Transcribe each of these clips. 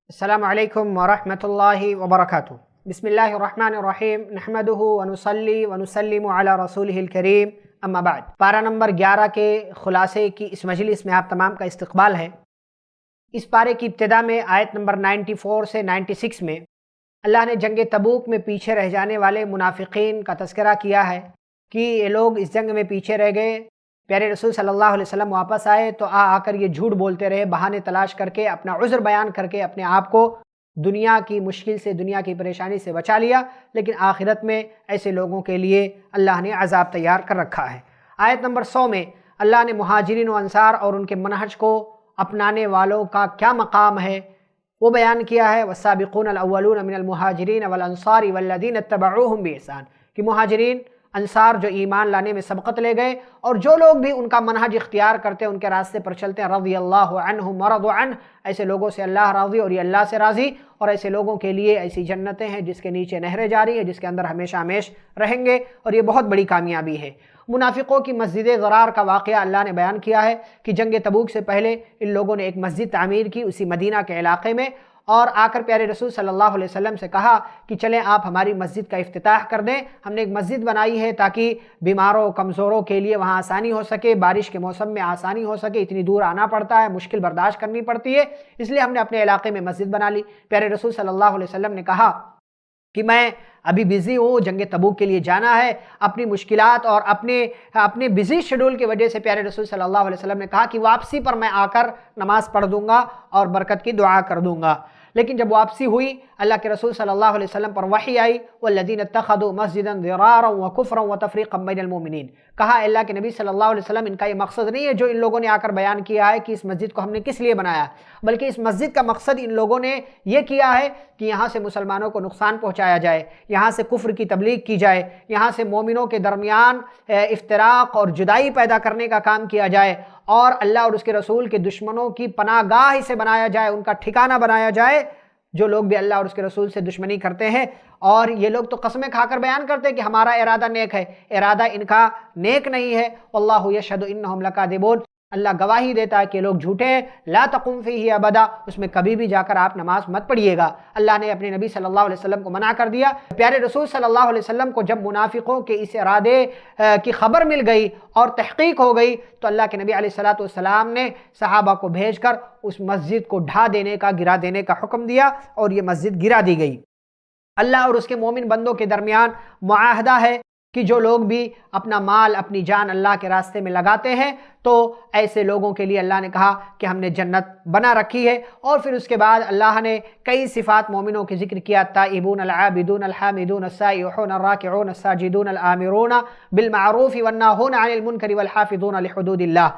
السلام علیکم ورحمۃ اللہ وبرکاتہ۔ بسم اللہ الرحمن الرحیم، نحمدہ ونصلی ونسلم علی رسولہ الکریم، اما بعد۔ پارہ نمبر 11 کے خلاصے کی اس مجلس میں آپ تمام کا استقبال ہے۔ اس پارے کی ابتدا میں آیت نمبر 94 سے 96 میں اللہ نے جنگ تبوک میں پیچھے رہ جانے والے منافقین کا تذکرہ کیا ہے کہ یہ لوگ اس جنگ میں پیچھے رہ گئے، پیارے رسول صلی اللہ علیہ وسلم واپس آئے تو آ کر یہ جھوٹ بولتے رہے، بہانے تلاش کر کے اپنا عذر بیان کر کے اپنے آپ کو دنیا کی مشکل سے، دنیا کی پریشانی سے بچا لیا، لیکن آخرت میں ایسے لوگوں کے لیے اللہ نے عذاب تیار کر رکھا ہے۔ آیت نمبر 100 میں اللہ نے مہاجرین و انصار اور ان کے منہج کو اپنانے والوں کا کیا مقام ہے وہ بیان کیا ہے۔ والسابقون الاولون من المہاجرین والانصار والذین اتبعوہم بإحسان، کہ مہاجرین انصار جو ایمان لانے میں سبقت لے گئے اور جو لوگ بھی ان کا منہج اختیار کرتے ہیں، ان کے راستے پر چلتے ہیں، رضی اللہ عنہم ورضوا عنہ، ایسے لوگوں سے اللہ راضی اور یہ اللہ سے راضی، اور ایسے لوگوں کے لیے ایسی جنتیں ہیں جس کے نیچے نہریں جاری ہیں، جس کے اندر ہمیشہ ہمیش رہیں گے، اور یہ بہت بڑی کامیابی ہے۔ منافقوں کی مسجد ضرار کا واقعہ اللہ نے بیان کیا ہے کہ جنگ تبوک سے پہلے ان لوگوں نے ایک مسجد تعمیر کی اسی مدینہ کے علاقے میں، اور آ کر پیارے رسول صلی اللہ علیہ وسلم سے کہا کہ چلیں آپ ہماری مسجد کا افتتاح کر دیں، ہم نے ایک مسجد بنائی ہے تاکہ بیماروں کمزوروں کے لیے وہاں آسانی ہو سکے، بارش کے موسم میں آسانی ہو سکے، اتنی دور آنا پڑتا ہے، مشکل برداشت کرنی پڑتی ہے، اس لیے ہم نے اپنے علاقے میں مسجد بنا لی۔ پیارے رسول صلی اللہ علیہ وسلم نے کہا کہ میں ابھی بزی ہوں، جنگ تبوک کے لیے جانا ہے، اپنی مشکلات اور اپنے بزی شیڈول کی وجہ سے پیارے رسول صلی اللہ علیہ وسلم نے کہا کہ واپسی پر میں آ کر نماز پڑھ دوں گا اور برکت کی دعا کر دوں گا۔ لیکن جب واپسی ہوئی، اللہ کے رسول صلی اللہ علیہ وسلم پر وحی آئی، وَالَّذِينَ اتَّخَذُوا مَسْجِدًا ضِرَارًا وَكُفْرًا وَتَفْرِيقًا بَيْنَ الْمُؤْمِنِينَ، کہا اللہ کے نبی صلی اللہ علیہ وسلم ان کا یہ مقصد نہیں ہے جو ان لوگوں نے آ کر بیان کیا ہے کہ اس مسجد کو ہم نے کس لیے بنایا، بلکہ اس مسجد کا مقصد ان لوگوں نے یہ کیا ہے کہ یہاں سے مسلمانوں کو نقصان پہنچایا جائے، یہاں سے کفر کی تبلیغ کی جائے، یہاں سے مومنوں کے درمیان افتراق اور جدائی پیدا کرنے کا کام کیا جائے، اور اللہ اور اس کے رسول کے دشمنوں کی پناہ گاہ اسے بنایا جائے، ان کا ٹھکانہ بنایا جائے۔ جو لوگ بھی اللہ اور اس کے رسول سے دشمنی کرتے ہیں، اور یہ لوگ تو قسمیں کھا کر بیان کرتے ہیں کہ ہمارا ارادہ نیک ہے، ارادہ ان کا نیک نہیں ہے، واللہ یشہد انہم لکاذبون، اللہ گواہی دیتا ہے کہ لوگ جھوٹے ہیں، لا تقم فیہ ابدا، اس میں کبھی بھی جا کر آپ نماز مت پڑھیے گا۔ اللہ نے اپنے نبی صلی اللہ علیہ وسلم کو منع کر دیا۔ پیارے رسول صلی اللہ علیہ وسلم کو جب منافقوں کے اس ارادے کی خبر مل گئی اور تحقیق ہو گئی تو اللہ کے نبی علیہ السلام نے صحابہ کو بھیج کر اس مسجد کو ڈھا دینے کا، گرا دینے کا حکم دیا، اور یہ مسجد گرا دی گئی۔ اللہ اور اس کے مومن بندوں کے درمیان معاہدہ ہے کہ جو لوگ بھی اپنا مال، اپنی جان اللہ کے راستے میں لگاتے ہیں تو ایسے لوگوں کے لیے اللہ نے کہا کہ ہم نے جنت بنا رکھی ہے، اور پھر اس کے بعد اللہ نے کئی صفات مومنوں کے ذکر کیا، التائبون العابدون الحامدون السائحون الراکعون الساجدون الآمرون بالمعروف والناہون عن المنکر والحافظون لحدود اللہ۔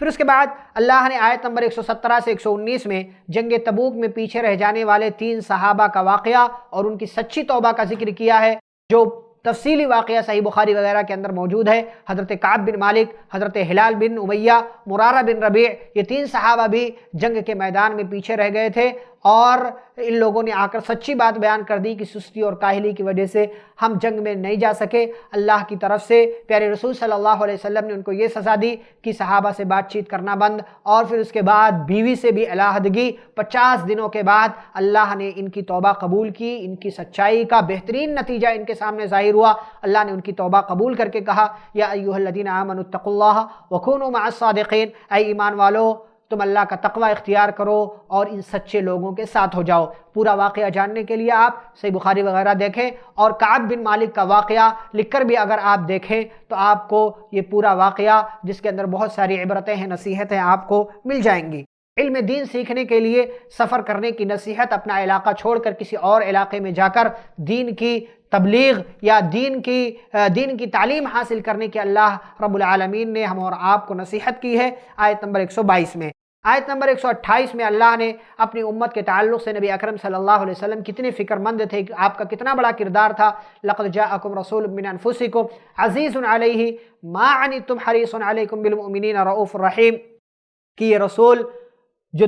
پھر اس کے بعد اللہ نے آیت نمبر 117 سے 119 میں جنگ تبوک میں پیچھے رہ جانے والے 3 صحابہ کا واقعہ اور ان کی سچی توبہ کا ذکر کیا ہے، جو تفصیلی واقعہ صحیح بخاری وغیرہ کے اندر موجود ہے۔ حضرت کعب بن مالک، حضرت ہلال بن امیہ، مرارہ بن ربیع، یہ 3 صحابہ بھی جنگ کے میدان میں پیچھے رہ گئے تھے، اور ان لوگوں نے آ کر سچی بات بیان کر دی کہ سستی اور کاہلی کی وجہ سے ہم جنگ میں نہیں جا سکے۔ اللہ کی طرف سے پیارے رسول صلی اللہ علیہ وسلم نے ان کو یہ سزا دی کہ صحابہ سے بات چیت کرنا بند، اور پھر اس کے بعد بیوی سے بھی علیحدگی۔ 50 دنوں کے بعد اللہ نے ان کی توبہ قبول کی، ان کی سچائی کا بہترین نتیجہ ان کے سامنے ظاہر ہوا۔ اللہ نے ان کی توبہ قبول کر کے کہا، یا ایھا الذین آمنوا اتقوا اللہ وکونوا مع الصادقین، اے ایمان والو تم اللہ کا تقوی اختیار کرو اور ان سچے لوگوں کے ساتھ ہو جاؤ۔ پورا واقعہ جاننے کے لیے آپ صحیح بخاری وغیرہ دیکھیں، اور کعب بن مالک کا واقعہ لکھ کر بھی اگر آپ دیکھیں تو آپ کو یہ پورا واقعہ، جس کے اندر بہت ساری عبرتیں ہیں، نصیحتیں آپ کو مل جائیں گی۔ علم دین سیکھنے کے لیے سفر کرنے کی نصیحت، اپنا علاقہ چھوڑ کر کسی اور علاقے میں جا کر دین کی تبلیغ یا دین کی تعلیم حاصل کرنے کی اللہ رب العالمین نے ہم اور آپ کو نصیحت کی ہے۔ آیت نمبر 122 میں، آیت نمبر 128 میں اللہ نے اپنی امت کے تعلق سے نبی اکرم صلی اللہ علیہ وسلم کتنے فکر مند تھے، آپ کا کتنا بڑا کردار تھا۔ لَقَدْ جَاءَكُمْ رَسُولٌ مِّنْ أَنفُسِكُمْ عَزِيزٌ عَلَيْهِ مَا عَنِتُّمْ حَرِيصٌ عَلَيْكُمْ بِالْمُؤْمِنِينَ رَءُوفٌ رَحِيمٌ، کہ یہ رسول جو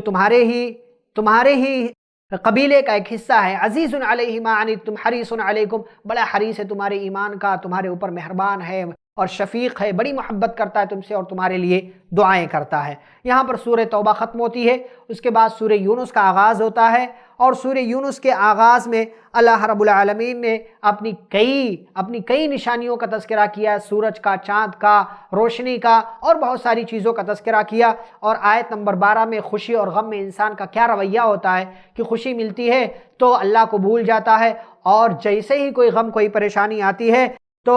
تمہارے ہی قبیلے کا ایک حصہ ہے، عزیز علیہ ما عنتم حریص علیکم، بڑا حریص ہے تمہارے ایمان کا، تمہارے اوپر مہربان ہے اور شفیق ہے، بڑی محبت کرتا ہے تم سے اور تمہارے لیے دعائیں کرتا ہے۔ یہاں پر سورہ توبہ ختم ہوتی ہے، اس کے بعد سورہ یونس کا آغاز ہوتا ہے، اور سورہ یونس کے آغاز میں اللہ رب العالمین نے اپنی کئی نشانیوں کا تذکرہ کیا، سورج کا، چاند کا، روشنی کا اور بہت ساری چیزوں کا تذکرہ کیا۔ اور آیت نمبر 12 میں خوشی اور غم میں انسان کا کیا رویہ ہوتا ہے کہ خوشی ملتی ہے تو اللہ کو بھول جاتا ہے، اور جیسے ہی کوئی غم، کوئی پریشانی آتی ہے تو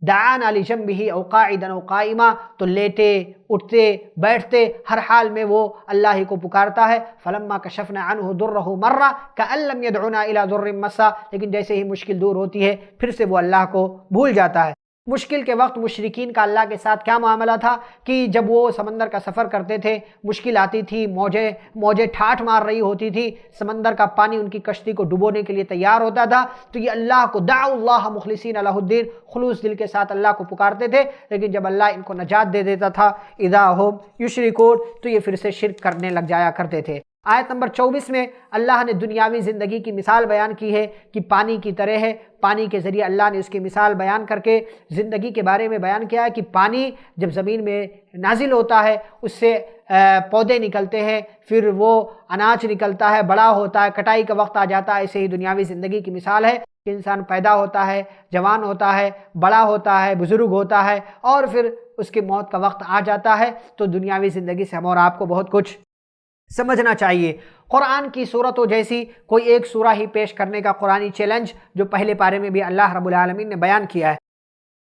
دعانا لجنبہ او قاعدا او قائما، تو لیٹے، اٹھتے، بیٹھتے، ہر حال میں وہ اللہ ہی کو پکارتا ہے۔ فلما کشفنا عنہ ضرہ مرہ کأن لم يدعنا الى ضر مسا، لیکن جیسے ہی مشکل دور ہوتی ہے پھر سے وہ اللہ کو بھول جاتا ہے۔ مشکل کے وقت مشرکین کا اللہ کے ساتھ کیا معاملہ تھا کہ جب وہ سمندر کا سفر کرتے تھے، مشکل آتی تھی، موجیں ٹھاٹھ مار رہی ہوتی تھی، سمندر کا پانی ان کی کشتی کو ڈبونے کے لیے تیار ہوتا تھا، تو یہ اللہ کو دعوا اللہ مخلصین لہ الدین، خلوص دل کے ساتھ اللہ کو پکارتے تھے، لیکن جب اللہ ان کو نجات دے دیتا تھا اذا ہم یشرکون، تو یہ پھر سے شرک کرنے لگ جایا کرتے تھے۔ آیت نمبر 24 میں اللہ نے دنیاوی زندگی کی مثال بیان کی ہے کہ پانی کی طرح ہے۔ پانی کے ذریعے اللہ نے اس کی مثال بیان کر کے زندگی کے بارے میں بیان کیا ہے کہ پانی جب زمین میں نازل ہوتا ہے اس سے پودے نکلتے ہیں، پھر وہ اناج نکلتا ہے، بڑا ہوتا ہے، کٹائی کا وقت آ جاتا ہے۔ ایسے ہی دنیاوی زندگی کی مثال ہے کہ انسان پیدا ہوتا ہے، جوان ہوتا ہے، بڑا ہوتا ہے، بزرگ ہوتا ہے، اور پھر اس کی موت کا وقت آ جاتا ہے۔ تو دنیاوی زندگی سے ہم اور آپ کو بہت کچھ سمجھنا چاہیے۔ قرآن کی صورتوں جیسی کوئی ایک سورہ ہی پیش کرنے کا قرآنی چیلنج جو پہلے پارے میں بھی اللہ رب العالمین نے بیان کیا ہے۔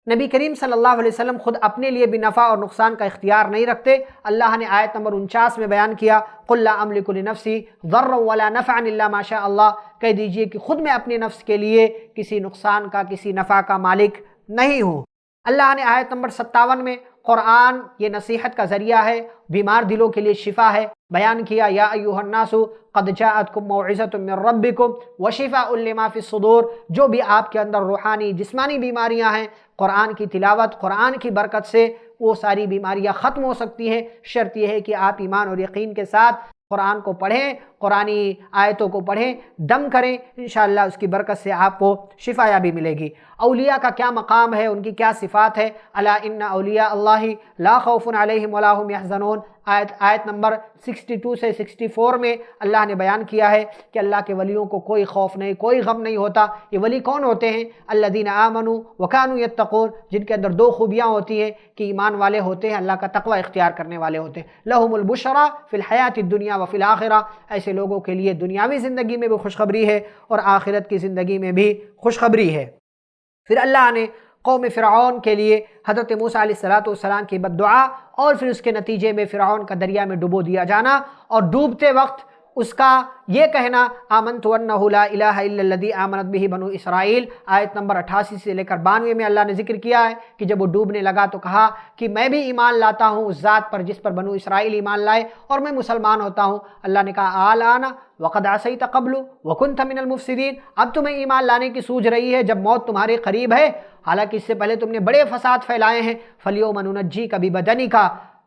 نبی کریم صلی اللہ علیہ وسلم خود اپنے لیے بھی نفع اور نقصان کا اختیار نہیں رکھتے۔ اللہ نے آیت نمبر 49 میں بیان کیا، قل لا املک لنفسی ضرا ولا نفعا الا ما شاء اللہ، کہہ دیجئے کہ خود میں اپنے نفس کے لیے کسی نقصان کا، کسی نفع کا مالک نہیں ہوں۔ اللہ نے آیت نمبر 57 میں قرآن یہ نصیحت کا ذریعہ ہے، بیمار دلوں کے لیے شفا ہے، بیان کیا، یا ایھا الناس قد جاءتکم موعظۃ من ربکم وشفاء لما فی الصدور، جو بھی آپ کے اندر روحانی جسمانی بیماریاں ہیں، قرآن کی تلاوت، قرآن کی برکت سے وہ ساری بیماریاں ختم ہو سکتی ہیں۔ شرط یہ ہے کہ آپ ایمان اور یقین کے ساتھ قرآن کو پڑھیں، قرآنی آیتوں کو پڑھیں، دم کریں، انشاءاللہ اس کی برکت سے آپ کو شفا یابی ملے گی۔ اولیاء کا کیا مقام ہے، ان کی کیا صفات ہے؟ الا ان اولیاء اللہ لا خوف علیہم ولا هم یحزنون، آیت نمبر 62 سے 64 میں اللہ نے بیان کیا ہے کہ اللہ کے ولیوں کو کوئی خوف نہیں، کوئی غم نہیں ہوتا۔ یہ ولی کون ہوتے ہیں؟ الذین آمنوا وکانوا یتقون، جن کے اندر دو خوبیاں ہوتی ہیں کہ ایمان والے ہوتے ہیں، اللہ کا تقوی اختیار کرنے والے ہوتے ہیں۔ لہم البشری فی الحیاۃ الدنیا وفی الآخرہ، ایسے لوگوں کے لیے دنیاوی زندگی میں بھی خوشخبری ہے اور آخرت کی زندگی میں بھی خوشخبری ہے۔ پھر اللہ نے قوم فرعون کے لیے حضرت موسیٰ علیہ السلام کی بد دعا اور پھر اس کے نتیجے میں فرعون کا دریا میں ڈبو دیا جانا، اور ڈوبتے وقت اس کا یہ کہنا آمنت انہ لا الہ الا الذی آمنت بہ بنو اسرائیل، آیت نمبر 88 سے لے کر 92 میں اللہ نے ذکر کیا ہے کہ جب وہ ڈوبنے لگا تو کہا کہ میں بھی ایمان لاتا ہوں اس ذات پر جس پر بنو اسرائیل ایمان لائے، اور میں مسلمان ہوتا ہوں۔ اللہ نے کہا آلآن وقد عصیت قبل وکنت من المفسدین، اب تمہیں ایمان لانے کی سوچ رہی ہے جب موت تمہارے قریب ہے، حالانکہ اس سے پہلے تم نے بڑے فساد پھیلائے ہیں۔ فالیوم ننجیک ببدنک،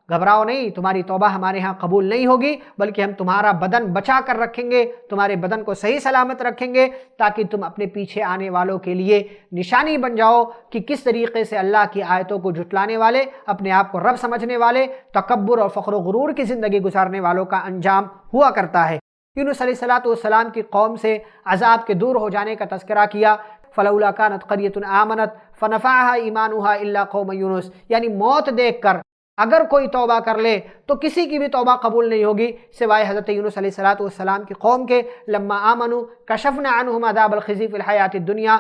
گھبراؤ نہیں، تمہاری توبہ ہمارے ہاں قبول نہیں ہوگی، بلکہ ہم تمہارا بدن بچا کر رکھیں گے، تمہارے بدن کو صحیح سلامت رکھیں گے، تاکہ تم اپنے پیچھے آنے والوں کے لیے نشانی بن جاؤ کہ کس طریقے سے اللہ کی آیتوں کو جھٹلانے والے، اپنے آپ کو رب سمجھنے والے، تکبر اور فخر و غرور کی زندگی گزارنے والوں کا انجام ہوا کرتا ہے۔ یونس علیہ السلام کی قوم سے عذاب کے دور ہو جانے کا تذکرہ کیا، فلولا کانت قریۃ آمنت فنفعها ایمانها الا قوم یونس، یعنی موت دیکھ کر اگر کوئی توبہ کر لے تو کسی کی بھی توبہ قبول نہیں ہوگی سوائے حضرت یونس علیہ السلام کی قوم کے۔ لما آمنوا کشفنا عنہم عذاب الخزی فی الحیاۃ الدنیا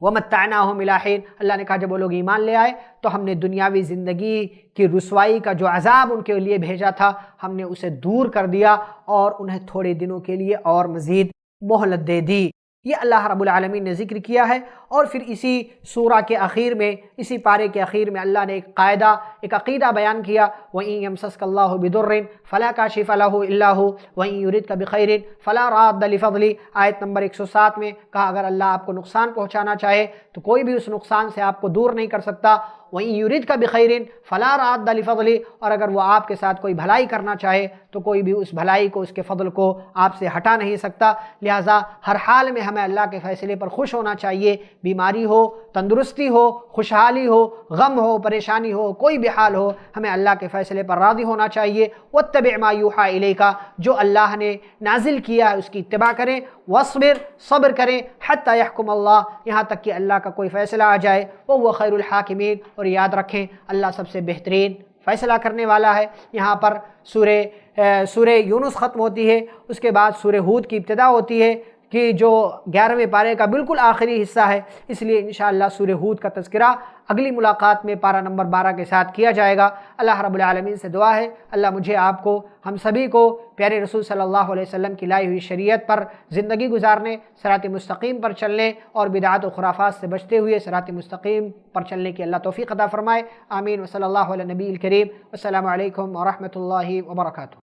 ومتعناہم الی حین، اللہ نے کہا جب وہ لوگ ایمان لے آئے تو ہم نے دنیاوی زندگی کی رسوائی کا جو عذاب ان کے لیے بھیجا تھا ہم نے اسے دور کر دیا اور انہیں تھوڑے دنوں کے لیے اور مزید مہلت دے دی۔ یہ اللہ رب العالمین نے ذکر کیا ہے، اور پھر اسی سورہ کے اخیر میں، اسی پارے کے اخیر میں اللہ نے ایک عقیدہ بیان کیا، وَإِن يَمْسَسْكَ اللَّهُ بِضُرٍّ فَلَا كَاشِفَ لَهُ إِلَّا هُوَ وَإِن يُرِدْكَ بِخَيْرٍ فَلَا رَادَّ لِفَضْلِهِ، آیت نمبر 107 میں کہا اگر اللہ آپ کو نقصان پہنچانا چاہے تو کوئی بھی اس نقصان سے آپ کو دور نہیں کر سکتا، وَإِن يُرِدْكَ بِخَيْرٍ فَلَا رَادَّ لِفَضْلِهِ، اور اگر وہ آپ کے ساتھ کوئی بھلائی کرنا چاہے تو کوئی بھی اس بھلائی کو، اس کے فضل کو آپ سے ہٹا نہیں سکتا۔ لہٰذا ہر حال میں ہمیں اللہ کے فیصلے پر خوش ہونا چاہیے، بیماری ہو، تندرستی ہو، خوشحالی ہو، غم ہو، پریشانی ہو، کوئی بھی حال ہو، ہمیں اللہ کے فیصلے پر راضی ہونا چاہیے۔ وَاتَّبِعْ مَا يُوحَىٰ إِلَيْكَ، جو اللہ نے نازل کیا ہے اس کی اتباع کریں، وَاصْبِرْ، صبر کریں، حَتَّىٰ يَحْكُمَ اللَّهُ، یہاں تک کہ اللہ کا کوئی فیصلہ آ جائے، وَهُوَ خَيْرُ الْحَاكِمِينَ، اور یاد رکھیں اللہ سب سے بہترین فیصلہ کرنے والا ہے۔ یہاں پر سورہ یونس ختم ہوتی ہے، اس کے بعد سورہ ہود کی ابتدا ہوتی ہے کہ جو 11ویں پارے کا بالکل آخری حصہ ہے، اس لیے انشاءاللہ سورہ ہود کا تذکرہ اگلی ملاقات میں پارہ نمبر 12 کے ساتھ کیا جائے گا۔ اللہ رب العالمین سے دعا ہے اللہ مجھے، آپ کو، ہم سبھی کو پیارے رسول صلی اللہ علیہ وسلم کی لائی ہوئی شریعت پر زندگی گزارنے، صراط مستقیم پر چلنے اور بدعات و خرافات سے بچتے ہوئے صراط مستقیم پر چلنے کی اللہ توفیق عطا فرمائے۔ آمین۔ وصلی اللہ علی نبی الکریم۔ السلام علیکم ورحمۃ اللہ وبرکاتہ۔